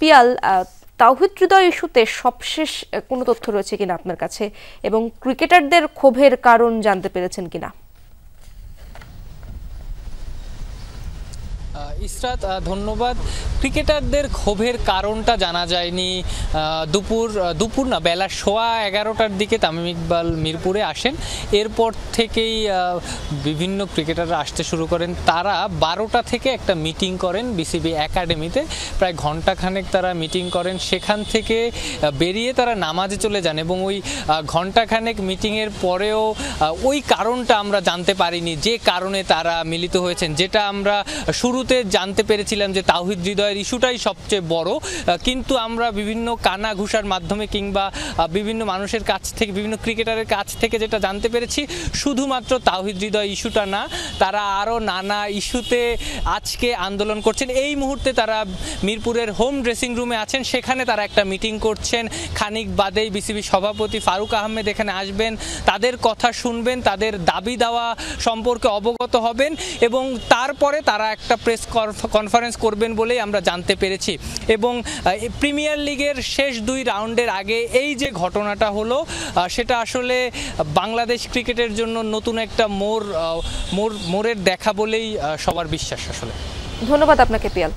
পিয়াল, তাওহিদ হৃদয় ইস্যুতে সবশেষ কোনো তথ্য রয়েছে কিনা আপনার কাছে, এবং ক্রিকেটারদের ক্ষোভের কারণ জানতে পেরেছেন কিনা? ইসরাত, ধন্যবাদ। ক্রিকেটারদের ক্ষোভের কারণটা জানা যায়নি। দুপুর না, বেলা 11:15টার দিকে তামিম ইকবাল মিরপুরে আসেন। এরপর থেকেই বিভিন্ন ক্রিকেটাররা আসতে শুরু করেন। তারা 12টা থেকে একটা মিটিং করেন বিসিবি একাডেমিতে, প্রায় ঘন্টাখানেক তারা মিটিং করেন। সেখান থেকে বেরিয়ে তারা নামাজে চলে যান, এবং ওই ঘন্টাখানেক মিটিংয়ের পরেও ওই কারণটা আমরা জানতে পারিনি, যে কারণে তারা মিলিত হয়েছেন। যেটা আমরা শুরুতে জানতে পেরেছিলাম যে তাওহিদ হৃদয়ের ইস্যুটাই সবচেয়ে বড়, কিন্তু আমরা বিভিন্ন কানা ঘুষার মাধ্যমে কিংবা বিভিন্ন মানুষের কাছ থেকে, বিভিন্ন ক্রিকেটারের কাছ থেকে যেটা জানতে পেরেছি, শুধুমাত্র তাওহিদ হৃদয় ইস্যুটা না, তারা আরও নানা ইস্যুতে আজকে আন্দোলন করছেন। এই মুহূর্তে তারা মিরপুরের হোম ড্রেসিং রুমে আছেন, সেখানে তারা একটা মিটিং করছেন। খানিক বাদেই বিসিবি সভাপতি ফারুক আহমেদ এখানে আসবেন, তাদের কথা শুনবেন, তাদের দাবি দেওয়া সম্পর্কে অবগত হবেন, এবং তারপরে তারা একটা প্রেস কনফারেন্স করবেন বলেই আমরা জানতে পেরেছি। এবং প্রিমিয়ার লিগের শেষ 2 রাউন্ডের আগে এই যে ঘটনাটা হলো, সেটা আসলে বাংলাদেশ ক্রিকেটের জন্য নতুন একটা মোড়ের দেখা বলেই সবার বিশ্বাস আসলে। ধন্যবাদ আপনাকে পিয়াল।